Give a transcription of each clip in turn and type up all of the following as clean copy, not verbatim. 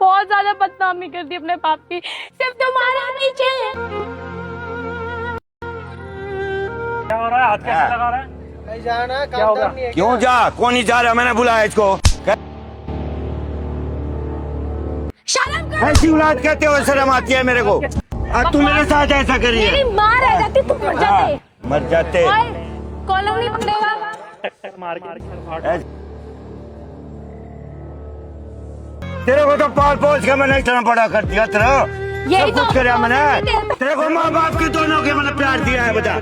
बहुत ज्यादा बदनामी कर दी अपने बाप की, सिर्फ तुम्हारे पीछे। क्या हो रहा है? हाथ कैसे लगा रहा है? कहीं जाना क्या होगा? काम नहीं है क्यों जा? कौन नहीं जा रहा? मैंने बुलाया इसको। शर्म कर। ऐसी औलाद कहते हो, शर्म आती है मेरे को। आज तू मेरे साथ ऐसा कर रही मेरी है। माँ रह जाती तुम मर जाते। मर जाते। कॉलम नहीं पकड़ेगा। मार के तेरे को तो पाल पोछ के मैंने इतना बड़ा कर दिया। तेरा यही सब तो कुछ कर मैंने। तेरे को माँ बाप के दोनों के मैंने प्यार दिया है। बता।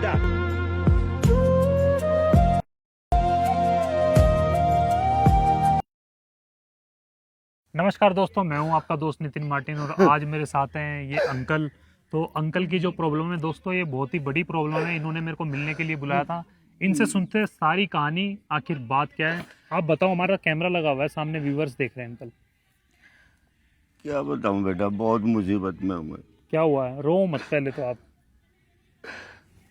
नमस्कार दोस्तों, मैं हूं आपका दोस्त नितिन मार्टिन और आज मेरे साथ हैं ये अंकल। तो अंकल की जो प्रॉब्लम है दोस्तों, ये बहुत ही बड़ी प्रॉब्लम है। इन्होंने मेरे को मिलने के लिए बुलाया था। इनसे सुनते हैं सारी कहानी, आखिर बात क्या है। आप बताओ, हमारा कैमरा लगा हुआ है सामने, व्यूवर्स देख रहे हैं। अंकल क्या बताऊं बेटा, बहुत मुसीबत में हूँ। क्या हुआ है? रो मत पहले तो आप।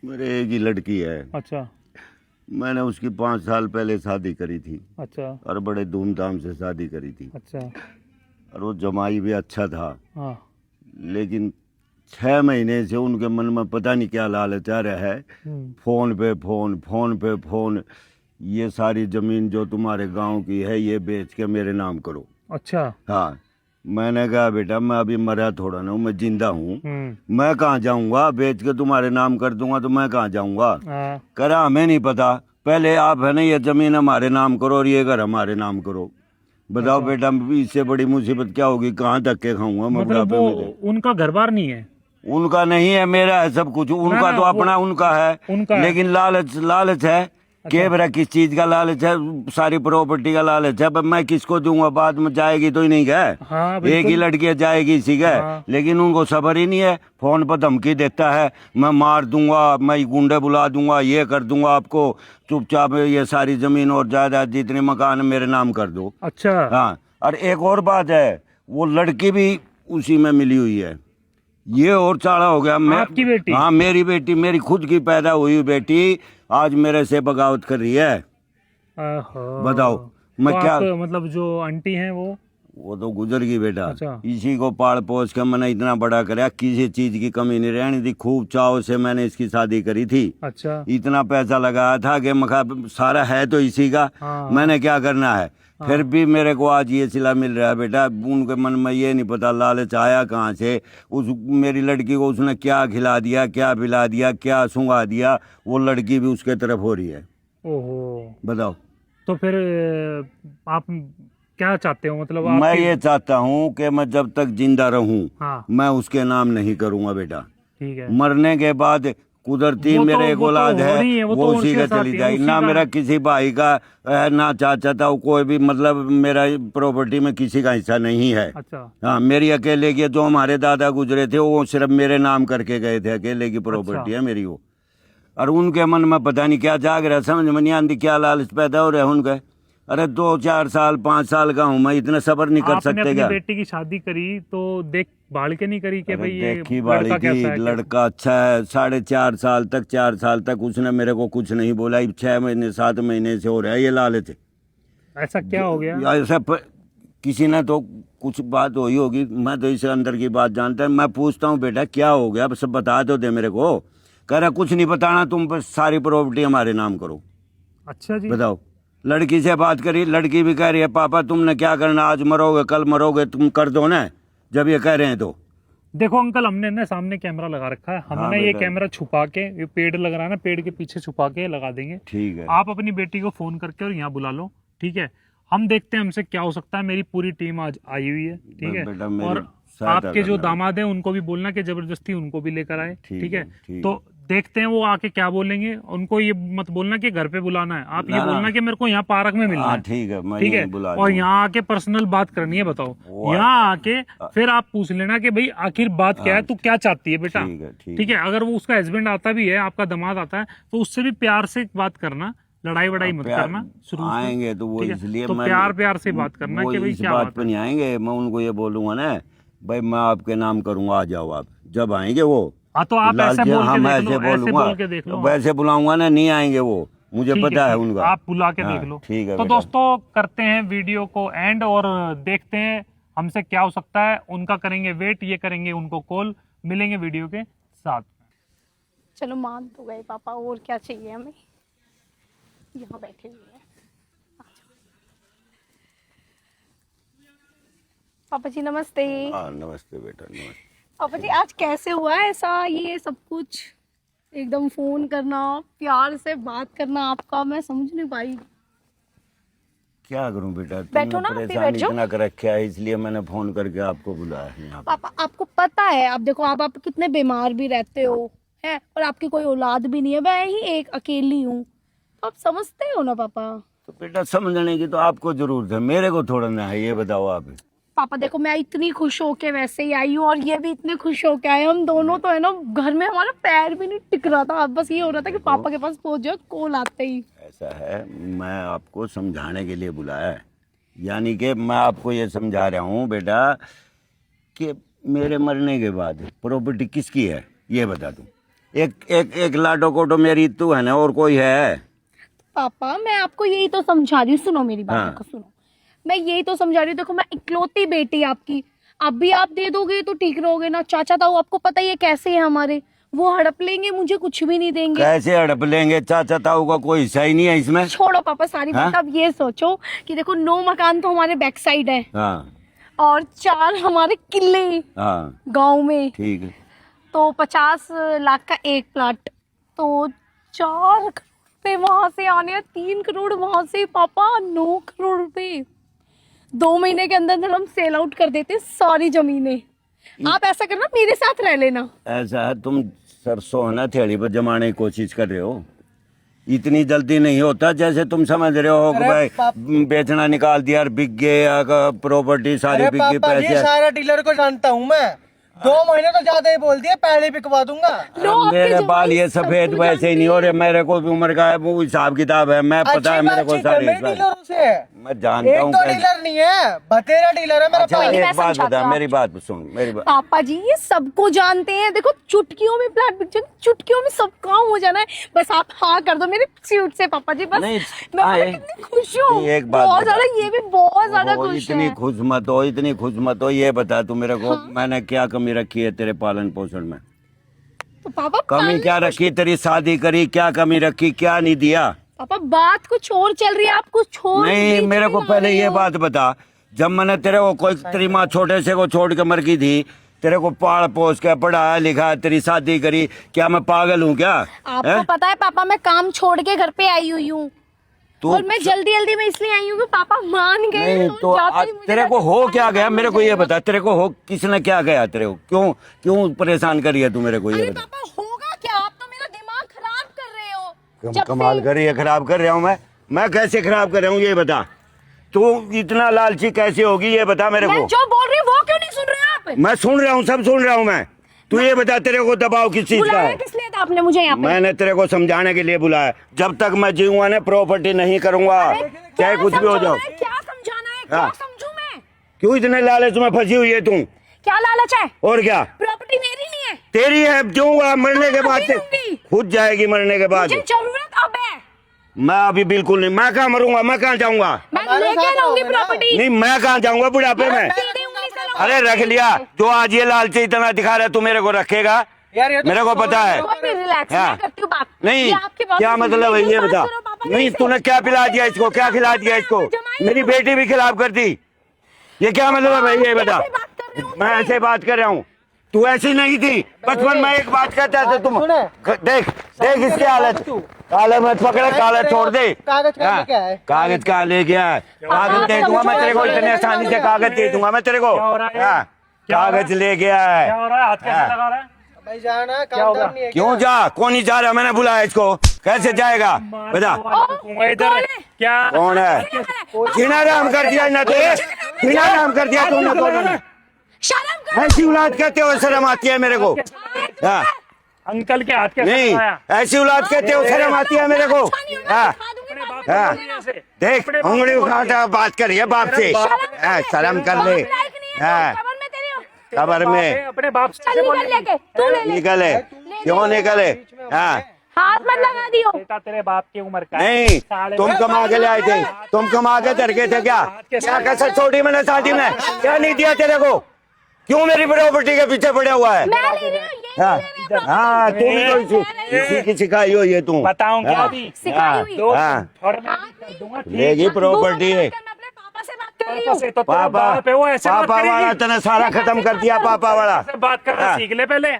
मेरे एक ही लड़की है। अच्छा मैंने उसकी 5 साल पहले शादी करी थी अच्छा और बड़े धूमधाम से शादी करी थी। अच्छा। और वो जमाई भी अच्छा था। हाँ लेकिन 6 महीने से उनके मन में पता नहीं क्या लालच आ रहा है। फोन पे फोन, फोन पे फोन। ये सारी जमीन जो तुम्हारे गांव की है ये बेच के मेरे नाम करो। अच्छा। हाँ, मैंने कहा बेटा मैं अभी मरा थोड़ा ना हूँ, मैं जिंदा हूँ। हम्म। मैं कहाँ जाऊँगा? बेच के तुम्हारे नाम कर दूंगा तो मैं कहाँ जाऊँगा? हाँ। करा हमें नहीं पता, पहले आप है ना ये जमीन हमारे नाम करो और ये घर हमारे नाम करो। बताओ बेटा, इससे बड़ी मुसीबत क्या होगी? कहाँ धक्के खाऊंगा मैं मतलब बुढ़ापे वो में? उनका घर बार नहीं है? उनका नहीं है, मेरा है सब कुछ। उनका ना, तो अपना उनका है, उनका है। लेकिन लालच लालच है। के मेरा किस चीज का लालच है? सारी प्रॉपर्टी का लालच है। पर मैं किसको दूंगा? बाद में जाएगी तो ही नहीं गए। हाँ, एक ही लड़की जाएगी इसी का। हाँ। लेकिन उनको सबर ही नहीं है। फोन पर धमकी देता है, मैं मार दूंगा, मैं गुंडे बुला दूंगा, ये कर दूंगा आपको। चुपचाप ये सारी जमीन और जायदाद जितने मकान है मेरे नाम कर दो। अच्छा। हाँ, और एक और बात है, वो लड़की भी उसी में मिली हुई है। ये और चाड़ा हो गया। मैं आपकी बेटी? हाँ, मेरी बेटी, मेरी खुद की पैदा हुई बेटी आज मेरे से बगावत कर रही है। बताओ मैं तो क्या? आप, मतलब जो आंटी हैं वो तो गुजर गई बेटा। अच्छा। इसी को पाल पोस के मैंने इतना बड़ा कराया, किसी चीज की कमी नहीं रहनी थी। खूब चाव से मैंने इसकी शादी करी थी। अच्छा। इतना पैसा लगाया था कि मखा सारा है तो इसी का। हाँ। मैंने क्या करना है? फिर भी मेरे को आज ये सिला मिल रहा है बेटा। उनके मन में ये नहीं पता लालच आया कहाँ से। उस मेरी लड़की को उसने क्या खिला दिया, क्या पिला दिया, क्या सूंघा दिया, वो लड़की भी उसके तरफ हो रही है। ओहो। बताओ। तो फिर आप क्या चाहते हो? मतलब मैं आपकी... ये चाहता हूँ कि मैं जब तक जिंदा रहूं हाँ। मैं उसके नाम नहीं करूंगा बेटा। ठीक है। मरने के बाद कुदरती मेरे एक औलाद है, वो उसी का चली जाएगी। ना मेरा किसी भाई का है, ना चाचा था, कोई भी मतलब मेरा प्रॉपर्टी में किसी का हिस्सा नहीं है। अच्छा। हाँ, मेरी अकेले की, जो हमारे दादा गुजरे थे वो सिर्फ मेरे नाम करके गए थे। अकेले की प्रॉपर्टी है मेरी वो। और उनके मन में पता नहीं क्या जाग रहा, समझ में नहीं आती, क्या लालच पैदा हो रहा है उनके। अरे 2-4 साल 5 साल का हूँ मैं, इतना सब्र नहीं कर सकते क्या? बेटी की शादी करी तो देख भाल के नहीं करी कि भाई ये देखी बाड़ी की, लड़का अच्छा है। 4.5 साल तक, 4 साल तक उसने मेरे को कुछ नहीं बोला। 6 महीने 7 महीने से हो रहा है ये लालच। ऐसा क्या हो गया? ऐसा किसी ने तो कुछ बात हुई होगी, मैं तो इससे अंदर की बात जानता है। मैं पूछता हूँ बेटा क्या हो गया, सब बता दो दे मेरे को। कह रहा कुछ नहीं बताना, तुम पर सारी प्रॉपर्टी हमारे नाम करो। अच्छा जी। बताओ। लड़की से बात करी, लड़की भी कह रही है पापा तुमने क्या करना, आज मरोगे कल मरोगे, तुम कर दो ना जब ये कह रहे हैं तो। देखो अंकल, हमने ना सामने कैमरा लगा रखा है। हमने ये कैमरा छुपा के, ये पेड़ लग रहा है ना, पेड़ के पीछे छुपा के लगा देंगे। ठीक है। आप अपनी बेटी को फोन करके और यहाँ बुला लो। ठीक है, हम देखते हैं हमसे क्या हो सकता है। मेरी पूरी टीम आज आई हुई है। ठीक है, और आपके जो दामाद है उनको भी बोलना कि जबरदस्ती उनको भी लेकर आए। ठीक है, तो देखते हैं वो आके क्या बोलेंगे। उनको ये मत बोलना कि घर पे बुलाना है, आप ये बोलना कि मेरे को यहाँ पार्क में मिलना है। ठीक है, मैं ठीक है, और यहाँ आके पर्सनल बात करनी है। बताओ, यहाँ आके फिर आप पूछ लेना कि भाई आखिर बात क्या है, तू क्या चाहती है बेटा। ठीक है, अगर वो उसका हस्बैंड आता भी है, आपका दामाद आता है, तो उससे भी प्यार से बात करना, लड़ाई वड़ाई मत करना। शुरू आएंगे तो वो इसलिए तो प्यार से बात करना कि भाई क्या बात पर नहीं आएंगे। मैं उनको ये बोलूंगा ना भाई मैं आपके नाम करूंगा, आ जाओ आप। जब आएंगे वो, हाँ तो आप ऐसे बोल के देख लो, वैसे बुलाऊंगा ना, नहीं आएंगे वो, मुझे पता है उनका। आप बुला के देख लो। ठीक है। तो दोस्तों करते हैं वीडियो को एंड और देखते हैं हमसे क्या हो सकता है उनका करेंगे वेट, ये करेंगे उनको कॉल, मिलेंगे वीडियो के साथ। चलो मान तो गए पापा, और क्या चाहिए हमें। यहाँ बैठे हुए हैं। पापा जी नमस्ते। हाँ नमस्ते बेटा, नमस्ते। पापा जी आज कैसे हुआ ऐसा ये सब कुछ, एकदम फोन करना, प्यार से बात करना आपका, मैं समझ नहीं पाई। क्या करूं बेटा, बैठो ना, तुमने अभी बैठ परेशान जाओ। इतना कर रखा है, इसलिए मैंने फोन करके आपको बुलाया है यहाँ पे। पापा आपको पता है, आप देखो आप कितने बीमार भी रहते हो है, और आपकी कोई औलाद भी नहीं है, मैं ही एक अकेली हूँ, तो आप समझते हो ना पापा। तो बेटा समझने की तो आपको जरूरत है, मेरे को थोड़ा ना है, ये बताओ आप। पापा देखो मैं इतनी खुश होके वैसे ही आई हूँ, और ये भी इतने खुश होके आए, हम दोनों तो है ना, घर में हमारा पैर भी नहीं टिक रहा था, बस ये हो रहा था कि पापा के पास पहुंच जाओ कॉल आते ही। ऐसा है, मैं आपको समझाने के लिए बुलाया है, यानी कि मैं आपको ये समझा रहा हूँ बेटा कि मेरे मरने के बाद प्रॉपर्टी किसकी है ये बता दूं। एक लाडो को तो मेरी तू है ना, और कोई है? पापा मैं आपको यही तो समझा रही हूँ, सुनो मेरी बात हाँ। को सुनो, मैं यही तो समझा रही हूँ। देखो मैं इकलौती बेटी आपकी, अब भी आप दे दोगे तो ठीक रहोगे ना। चाचा ताऊ आपको पता ही है कैसे है हमारे, वो हड़प लेंगे, मुझे कुछ भी नहीं देंगे। कैसे हड़प लेंगे? चाचा ताऊ का कोई हिस्सा ही नहीं है इसमें। छोड़ो पापा सारी हाँ? बात, अब ये सोचो कि देखो 9 मकान तो हमारे बैक साइड है, हाँ और 4 हमारे किले हाँ गांव में, ठीक है। तो 50 लाख का एक प्लाट, तो 4 करोड़ रुपए वहां से आने हैं, 3 करोड़ वहां से, पापा 9 करोड़ रुपए 2 महीने के अंदर हम सेल आउट कर देते सारी जमीनें। आप ऐसा करना, मेरे साथ रह लेना। ऐसा है, तुम सरसों है ना थैली पर जमाने की कोशिश कर रहे हो, इतनी जल्दी नहीं होता जैसे तुम समझ रहे हो कि भाई बेचना निकाल दिया और बिक गए, प्रॉपर्टी सारी बिक गई, पैसे। सारा डीलर को जानता हूँ मैं, 2 महीने तो ज्यादा ही बोल दिए, पहले बिकवा दूंगा। लो, आपके मेरे जवान बाल ये सब सफेद कुछ वैसे ही नहीं हो रहे, मेरे को भी उम्र का है, वो हिसाब किताब है, मैं पता है मेरे को सारे हिसाब। डीलरों से मैं जानता एक हूँ तो कैसे। डीलर नहीं है, बतेरा डीलर है मेरा। अच्छा कोई नहीं, मैं एक बात समझाती बता, हूँ मेरी बात सुन, मेरी बात। पापा जी ये सबको जानते हैं, देखो चुटकियों में प्लाट बिक जाएंगे, चुटकियों में सब काम हो जाना है, बस आप हाँ कर दो मेरे सूट से पापा जी, बस नहीं, मैं हाँ, कितनी खुश हूँ, एक बात बहुत बता। ज्यादा, ये भी बहुत ज्यादा ओहो, खुश इतनी है। खुश मत हो, इतनी खुश मत हो, ये बता तू मेरे को, मैंने क्या कमी रखी है तेरे पालन पोषण में? तो पापा कमी क्या रखी? तेरी शादी करी, क्या कमी रखी, क्या नहीं दिया? पापा बात कुछ और चल रही है, आप कुछ और नहीं, बीच मेरे में को आ पहले रहे ये हो। बात बता, जब मैंने तेरे को कोई, तेरी माँ छोटे से को छोड़ के मर गई थी, तेरे को पाल पोस के पढ़ाया लिखा, तेरी शादी करी, क्या मैं पागल हूँ क्या? आपको हैं? पता है पापा मैं काम छोड़ के घर पे आई हुई हूँ, तू और मैं जल्दी जल्दी में इसलिए आई हूँ कि पापा मान गए। नहीं और तो जाते आज ही मुझे तेरे को लगा हो कि क्या गया? काम मेरे हो को ये जाएगा। बता, तेरे को हो किसने क्या गया? तेरे को क्यों क्यों परेशान करी है तू मेरे को? ये अरे बता। पापा होगा क्या, आप तो मेरा दिमाग खराब कर रहे हो। कमाल कर रही है, खराब कर रहा हूँ मैं कैसे खराब कर रहा हूँ ये बता। तू इतना लालची कैसे होगी ये बता मेरे मैं को। जो बोल रही हूँ वो क्यों नहीं सुन रहे आप? मैं सुन रहा हूँ, सब सुन रहा हूँ मैं। तू ये बता, तेरे को दबाव किस चीज का बुलाया है? किस लिए था आपने मुझे यहाँ पे? मैंने तेरे को समझाने के लिए बुलाया, जब तक मैं जीऊंगा ना प्रॉपर्टी नहीं करूंगा, चाहे कुछ भी हो जाओ। क्या समझाना है, क्या हाँ। समझू मैं? क्यों इतने लालच में फंसी हुई है तू? क्या लालच है? और क्या प्रॉपर्टी मेरी नहीं है, तेरी है? दूंगा मरने के बाद अभी से दूंगी। खुद जाएगी मरने के बाद। मुझे जरूरत अब है, मैं अभी बिल्कुल नहीं, मैं कहाँ मरूंगा, मैं कहाँ जाऊंगा? मैं हमारे लेके साथ रहूंगी रहोगे ना? प्रॉपर्टी। नहीं मैं कहाँ जाऊंगा बुढ़ापे में? सीधी उंगली से लाऊंगी। अरे रख लिया, जो आज ये लालची इतना दिखा रहा है तू मेरे को रखेगा? यार ये तो मेरे को पता है। कोई भी रिलैक्स हाँ। मैं करती हूँ बात। नहीं ये आपकी बात क्या सुन मतलब है रही ये हूँ, बता। बात करो पापा नहीं मेरे से। तूने क्या पिला दिया इसको, क्या खिला दिया इसको? मेरी बेटी भी खिलाफ कर दी, ये क्या मतलब है ये बता। कैसे बात कर रहे हो? मैं ऐसे बात कर रहा हूँ, तू ऐसी नहीं थी बचपन में। एक बात कहता था तुम, सुने। देख देख इसकी हालत, काले मत पकड़े, काले छोड़ दे। कागज कहाँ हाँ, लेके आए? कागज कहाँ ले गया? कागज दे दूंगा मैं तेरे को, इतने आसानी से कागज दे दूंगा मैं तेरे को। क्या हो रहा है? हाँ, क्या हो रहा है? कागज ले गया क्या है। हो रहा है? हाथ कैसे हाँ। लगा रहा है? भाई जाना होगा? काम नहीं है क्यों जा? कौन नहीं जा रहा? मैंने बुलाया इसको, कैसे जाएगा बता? इधर क्या कौन है? जीना राम कर दिया ना तो, जीना राम कर दिया तूने तो। शर्म कर। ऐसी औलाद कहते हो शर्म आती है मेरे को? हाँ अंकल के हाथ कैसे नहीं, लगाया? ऐसी औलाद कहते हो शर्म आती है मेरे को? हाँ हाँ, देख उंगली उठा बात करिए बाप से। हाँ, शर्म कर ले। हाँ, खबर में अपने बाप से चल निकल लेके, तू ले ले। निकले, क्यों निकले? हाँ, हाथ मत लगा दियो। बेटा तेरे बाप की उम्र का है। नहीं, तुम कमा के ले आए थे, तुम कमा के धर गए थे क्या? क्या कसर छोड़ी मैंने शादी में? क्या नहीं दिया तेरे को? क्यों मेरी प्रॉपर्टी के पीछे पड़े हुआ है? मैं ले रही हूँ, ये हाँ, ले रही हूँ। हाँ, तुम तो इसी की सिखाई हो ये तू। बताऊं क्या हाँ, अभी? सिखाई हुई। हाँ, और मैं भी कर दूंगा, ठीक? लेगी प्रॉपर्टी है। मैं अपने पापा से बात कर रही पापा हूँ। से तो तेरा पापा, बाप है, वो ऐसे बात पापा वाला करेगी। तूने सारा खत्म कर दिया, पापा वाला। ऐसे बात करना हाँ। सीख ले पहले।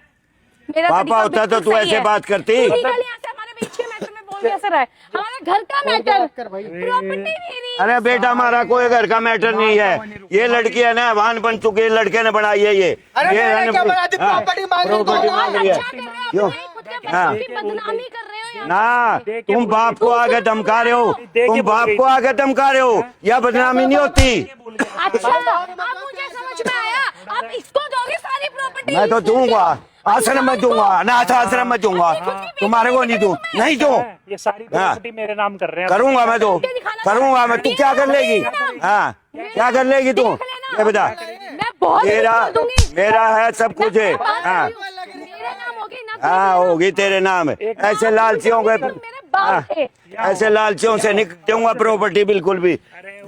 मेरा पापा तरीका होता तो बिल्कुल तू सही ऐसे है। बात करती। Physically ऐसे हमारे बीच के मैटर में बोल कैसे रहा है? हमारे घर का मैटर, प्रॉपर्टी मेरी। अरे बेटा हमारा कोई घर का मैटर नहीं है, ये लड़की है ना वाहन बन चुकी है, लड़के ने बनाई है ये। अरे ये मैंने क्या बना दी? हाँ, प्रॉपर्टी मांग रही प्रॉपर्टी तो मांग रही है। अच्छा कर रहे हो, क्यों? अपने खुद के हाँ। बच्चों की बदनामी कर रहे हो यहाँ। ना, तुम बाप को आगे धमका रहे हो, तुम बाप को आगे धमका रहे हो, यह बदनामी नहीं होती। अच्छा, अब मुझे समझ में आया। अब इसको दोगे सारी प्रॉपर्टी? मैं तो दूंगा, आश्रम में दूंगा, अनाथ आश्रम में दूंगा, तुम्हारे को नहीं दूं, नहीं दूं। ये सारी प्रॉपर्टी मेरे नाम कर रहे हैं। करूंगा मैं तो, करूंगा मैं। तू क्या कर लेगी? हाँ, क्या कर लेगी तू? ये बता। मैं बहुत मेरा कुछ कर दूंगी। मेरा है, सब कुछ है। हाँ, मेरे नाम होगी ना, हाँ होगी तेरे नाम। ऐसे लालचियों के, मेरे बाप थे। ऐसे लालचियों से नहीं दूंगा प्रॉपर्टी बिल्कुल भी।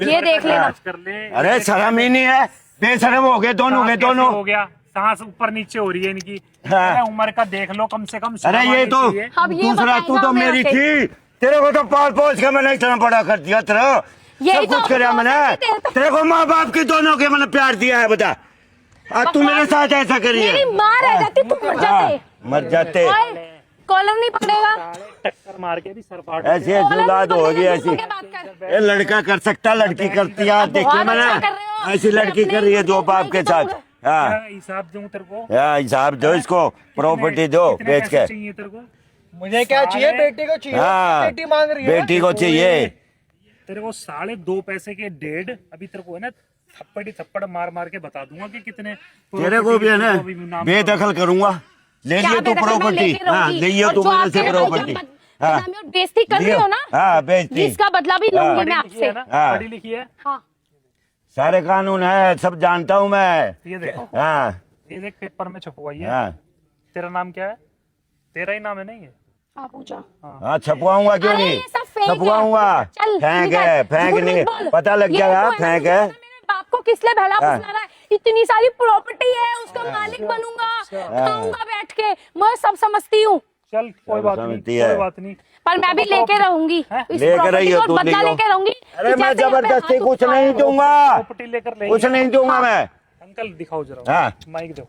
ये देख लेना। कर ले। अरे शर्म ही नहीं है, बेशर्म हो गए दोनों के दोनों। हो गया, सांस ऊपर नीचे हो रही है इनकी। हाँ। अरे उम्र का देख लो कम से कम। अरे ये तो अब ये दूसरा, तू बताएगा तो मेरा मेरी के- थी, तेरे को तो पाल पोस के मैंने इतना बड़ा कर दिया तेरा, यही सब तो कुछ कराया मैंने। तेरे तो- तेरे को माँ बाप की दोनों के मैंने प्यार दिया है, बता। आज तू मेरे साथ ऐसा करिए। मेरी माँ रह जाती, तुम मर जाते। मर जाते। ओए, कॉलर नहीं पकड़ेगा। टक्कर मार के भी सर फाड़ ऐसी औलाद होगी ऐसी। ये लड़का कर सकता, लड़की करती है। आज देखिए बहुत अच्छा कर मैंने, रहे हो। ऐसी लड़की कर रही है जो बाप के साथ। हाँ, हिसाब दूं तेरे को? हाँ, हिसाब दो इसको, प्रॉपर्टी दो कितने बेच पैसे के। चाहिए तेरे को? मुझे क्या चाहिए? बेटी को चाहिए, हाँ, बेटी मांग रही है। बेटी को चाहिए। तेरे को 2.5 पैसे के 1.5 अभी तेरे को है ना, थप्पड़ ही थप्पड़ मार मार के बता दूंगा कि कितने। तेरे को भी है ना, अभी नाम- बेदखल करूंगा। ले क्या लिए तू बेदखल मैं प्रॉपर्टी। लेके हाँ, रहूंगी। ले और तू जो मेरे से आपके प्रॉपर्टी। हाँ, बदनामी और बेइज्जती कर रही हो ना, हाँ, बेइज्जती। इसका बदला भी लूंगी पढ़ी मैं लिखी है आपसे। ना? हाँ। पढ़ी लिखी है? हाँ, सारे कानून है, सब जानता हूँ मैं। ये देखो, हाँ, ये देख पेपर में छपवाई है। हाँ, तेरा नाम क्या है? तेरा ही नाम है नहीं है? हाँ पूछा। हाँ, छपवाऊंगा क्यों अरे नहीं? ये सब फेक है। छपवाऊंगा। चल, फेंक निकल। है, फेंक झूठ नहीं, मत बोल। पता लग ये जाएगा तो है ना, फेंक मेरे है। बाप को किस लिए भला हाँ। फुसला रहा है? इतनी सारी प्रॉपर्टी है, उसका मालिक बनूंगा, खाऊंगा बैठ के, मैं सब समझती हूँ। चल कोई बात नहीं, समझती है। कोई बात नहीं। पर मैं भी लेके रहूंगी इस लेकर प्रॉपर्टी रही हो को, तू, बदला ले लो। लेके रहूंगी। अरे मैं जैसे यहाँ पे जबरदस्ती हाथ कुछ उठाया नहीं हो। दूंगा, प्रॉपर्टी लेकर ले। कुछ नहीं दूंगा मैं। अंकल दिखाओ जरा। हाँ, माइक दो।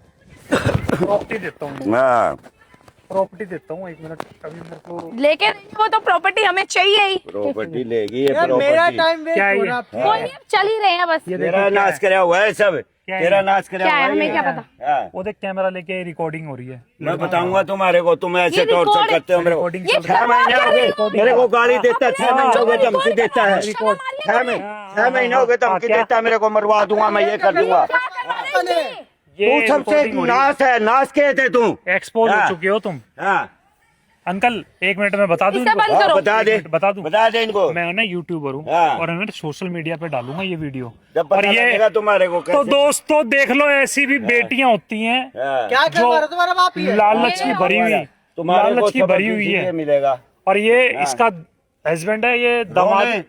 प्रॉपर्टी देता हूँ, हाँ, प्रॉपर्टी देता हूँ, 1 मिनट अभी मेरे को। लेके रहेंगे वो तो प्रॉपर्टी हमें चाहिए ही। प्रॉपर्टी लेगी ये यार मेरा प्रॉपर्टी। टाइम वेस्ट क्या हो ये? रहा है। कोई नहीं, अब चल ही रहे हैं बस। ये तेरा देखो क्या नाश है? कराया हुआ है सब, है तेरा ये? नाश कराया क्या हुआ है, है हमें ये। क्या पता? हाँ, वो देख कैमरा लेके रिकॉर्डिंग हो रही है। मैं बताऊंगा तुम्हारे को, तुम ऐसे ये टॉर्चर रिकॉर्ड- करते हो मेरे को। रिकॉर्डिंग ये चल रही है। 6 महीने हो गए, रिकॉर्डिंग मेरे को गाली देता है। 6 महीने हो गए रिकॉर्ड धमकी देता है। शर्म आ रही है? 6 महीने हो गए धमकी क्या? देता है मेरे को, मरवा दूंगा मैं, ये कर दूंगा। क्या करवा रहे हैं? ये तू सबसे रिकॉर्डिंग हो रही है। नाश है, नाश के थे तू। एक्सपोज हो हाँ। चुके हो तुम। हाँ, अंकल 1 मिनट में बता दूं इसे इनको? बंद हाँ, करो। बता दे, बता दूं? बता दे इनको। मैं ना यूट्यूबर हूँ हाँ। और मैं सोशल मीडिया पे डालूंगा ये वीडियो। जब और पता ये लगेगा तुम्हारे को तो कैसे। दोस्तों देख लो, ऐसी भी बेटियां होती हैं हाँ, क्या करवा रहा है? तुम्हारा बाप ही है। लालच की भरी हुई, तुम्हारे को लालच की सबक भरी हुई इसीलिए है। मिलेगा। और ये इसका हस्बैंड है, ये रोले, दामाद।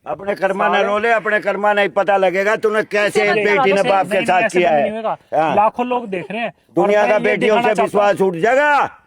अपने कर्मा न रोले, अपने कर्मा नहीं पता लगेगा तूने कैसे इसे बेटी ने बाप के नहीं, साथ ऐसे किया तो है। नहीं होगा। हाँ। लाखों लोग देख रहे हैं और दुनिया मैं का ये बेटियों दिखाना से चाहता हूं- विश्वास उठ जाएगा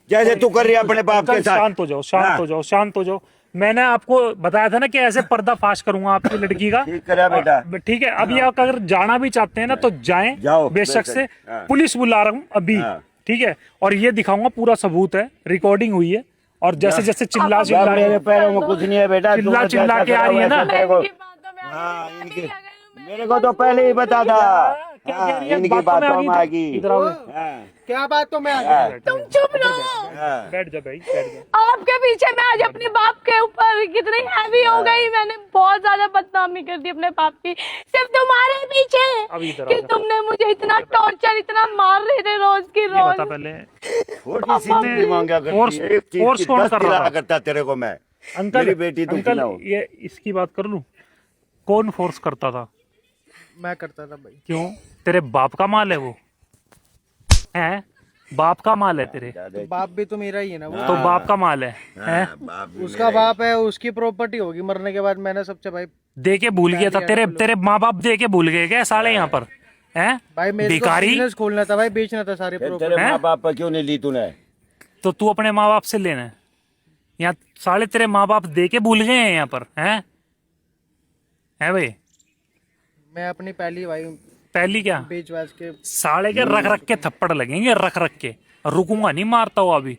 जैसे तू कर रही है अपने बाप के अंकल, साथ। शांत हो जाओ, शांत हाँ। हो जाओ, शांत हो जाओ। मैंने आपको बताया था ना कि ऐसे पर्दाफाश करूंगा आपकी लड़की का। ठीक करा बेटा। ठीक है, अभी आप अगर जाना भी चाहते हैं ना तो जाएं, जाओ, बेशक से। हाँ। पुलिस बुला रहा हूँ अभी, हाँ। ठीक है। और ये दिखाऊंगा, पूरा सबूत है, रिकॉर्डिंग हुई है। और जैसे जैसे चिल्ला अब चिल्ला जब मेरे पैरों में कुछ नहीं है बेटा, चिल्ला तूने चिल्ला जैसा के आ करा रही है ना। वैसा तेरे को- इनकी बातों में आ हाँ, गई, मैं इनकी- भी आ गई हूँ, मेरे को तो पहले ही बता था। क्या हाँ, कह रही है? इनकी बातों में आ बातों में आ गई। इधर आओ। हाँ, क्या बात तो मैं हाँ, तुम चुप रहो। हाँ। बैठ जा भाई, बैठ जा। आपके पीछे मैं आज अपने बाप के ऊपर कितनी हैवी हो गई। मैंने बहुत ज्यादा बदनामी कर दी अपने बाप की, सिर्फ तुम्हारे अब पीछे इधर कि आ जा। तुमने मुझे इतना टॉर्चर, इतना मार रहे थे रोज की ये बता रोज। पहले, छोटी सी चीज मांगा करती फोर्स- है, एक चीज फोर्स की कौन 10 कर रहा दिलाया था? करता तेरे को मैं। अंकल, मेरी बेटी दुखी अंकल ना हो। ये इसकी बात कर लूं? कौन फोर्स करता था? मैं करता था भाई। क्यों? तेरे बाप का माल है वो? हैं? बाप का माल है तेरे, तो बाप भी तो मेरा ही है ना वो। तो बाप का माल है, हैं? उसका बाप है, उसकी प्रॉपर्टी होगी मरने के बाद। मैंने सबसे भाई दे के भूल गया था, तेरे माँ बाप दे के भूल गए क्या साले यहाँ पर, हैं? भाई मेरे को भिखारी, बिजनेस खोलना था भाई, बेचना था सारे तेरे प्रॉपर्टी। माँ बाप पर क्यों नहीं ली तूने? तो तू अपने माँ बाप से लेना है, यहाँ साले तेरे माँ बाप दे के भूल गए हैं यहाँ पर, हैं? है भाई मैं अपनी पहली भाई पहली क्या बेच बाज के साले के रख रख के थप्पड़ लगेंगे, रख रख के, रुकूंगा नहीं, मारता हुआ अभी।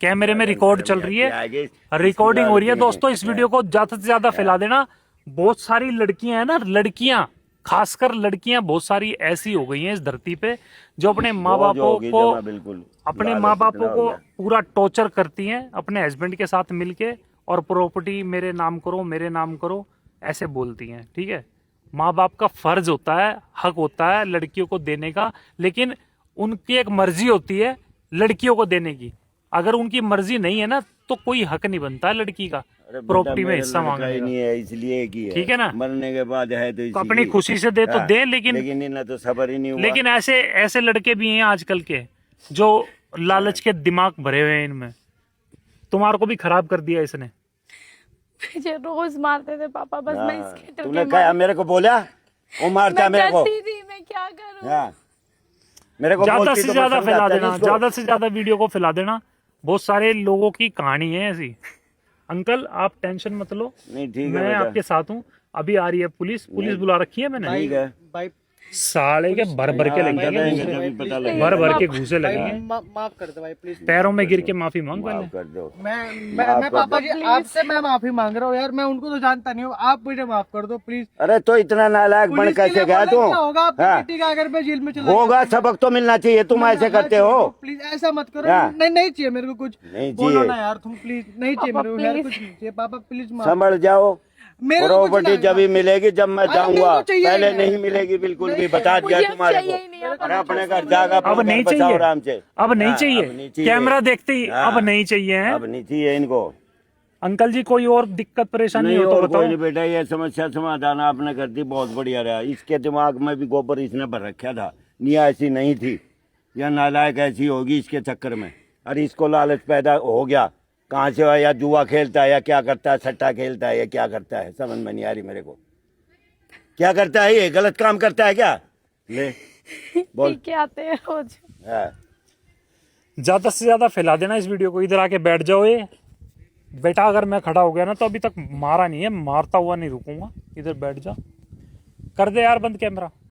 कैमरे में रिकॉर्ड चल रही है, रिकॉर्डिंग हो रही है दोस्तों। इस वीडियो को ज्यादा से ज्यादा फैला देना। बहुत सारी लड़कियां हैं ना, लड़कियां, खासकर लड़कियां बहुत सारी ऐसी हो गई हैं इस धरती पे जो अपने माँ बापों को, बिल्कुल अपने माँ बापों को पूरा टॉर्चर करती हैं अपने हस्बैंड के साथ मिलके, और प्रॉपर्टी मेरे नाम करो, मेरे नाम करो, ऐसे बोलती हैं। ठीक है, माँ बाप का फर्ज होता है, हक होता है लड़कियों को देने का, लेकिन उनकी एक मर्जी होती है लड़कियों को देने की। अगर उनकी मर्जी नहीं है ना तो कोई हक नहीं बनता है लड़की का प्रॉपर्टी में हिस्सा मांगने नहीं है, इसलिए की है। ठीक है ना, मरने के बाद है तो अपनी खुशी से दे तो दे, लेकिन इन्हें तो सबर ही नहीं हुआ। लेकिन ऐसे ऐसे लड़के भी हैं आजकल के जो लालच के दिमाग भरे हुए हैं इनमें। तुम्हारे को भी खराब कर दिया इसने। मुझे रोज मारते थे पापा, बस मैं इसके डर तूने के कहा मेरे को बोला, वो मारता मैं मेरे को। डरती थी, मैं क्या करूं। हाँ, मेरे को ज्यादा बोलती से तो ज्यादा मैं फैला समझाता देना, नहीं इसको। ज्यादा से ज्यादा वीडियो को फैला देना। बहुत सारे लोगों की कहानी है ऐसी। अंकल आप टेंशन मत लो, नहीं ठीक है मैं बेटा। आपके साथ हूँ। अभी आ रही है पुलिस, पुलिस बुला रखी है मैंने। ठीक है, भाई साले के भर भर के लगेंगे, जब भी पता लगे भर भर के घूसे लगेंगे। माफ कर दो भाई प्लीज। पैरों में गिर के माफी मांग माफ पहले। कर दो। मैं पापा जी आपसे मैं माफी मांग रहा हूँ यार, मैं उनको तो जानता नहीं हूँ, आप मुझे माफ कर दो प्लीज। अरे तो इतना नालायक बन कैसे गया तू? क्या होगा आपकी हाँ। बेटी का अगर मैं जेल में चला होगा, सबक तो मिलना चाहिए। तुम ऐसे करते हो? प्लीज ऐसा मत करो। हाँ। नहीं चाहिए मेरे को कुछ, नहीं बोलो चाहिए। ना यार तुम प्लीज। नहीं चाहिए मेरे को यार, कुछ नहीं चाहिए पापा प्लीज माफ। संभल जाओ, मेरे को कुछ प्रॉपर्टी नहीं- जब ही मिलेगी जब मैं अरे जाऊंगा, मेरे को चाहिए पहले ही नहीं मिलेगी बिल्कुल भी। बता दिया मुझे तुम्हारे चाहिए ही नहीं, को। आप अरे अपने घर जागा, अब नहीं बचाओ चाहिए, आराम से। अब नहीं हाँ, चाहिए, अब नहीं चाहिए। कैमरा देखते ही हाँ। अब नहीं चाहिए है। अब नहीं चाहिए इनको। अंकल जी कोई और दिक्कत परेशानी नहीं हो तो और बताओ। कोई नहीं बेटा, ये समस्या समाधान आपने कर दी, बहुत बढ़िया रहा। इसके दिमाग में भी गोबर इसने भर रखा था, निया ऐसी नहीं थी, या नालायक ऐसी होगी इसके चक्कर में। अरे इसको लालच पैदा हो गया, कहाँ से या जुआ खेलता है या क्या करता है, सट्टा खेलता है या क्या करता है, समझ में नहीं आ रही मेरे को। क्या करता है ये? गलत काम करता है क्या? ले बोल। पी के आते हैं रोज। हाँ। ज्यादा से ज्यादा फैला देना इस वीडियो को। इधर आके बैठ जाओ। ये बेटा अगर मैं खड़ा हो गया ना तो अभी तक मारा नहीं है, मारता हुआ नहीं रुकूंगा। इधर बैठ जा, कर दे यार बंद कैमरा।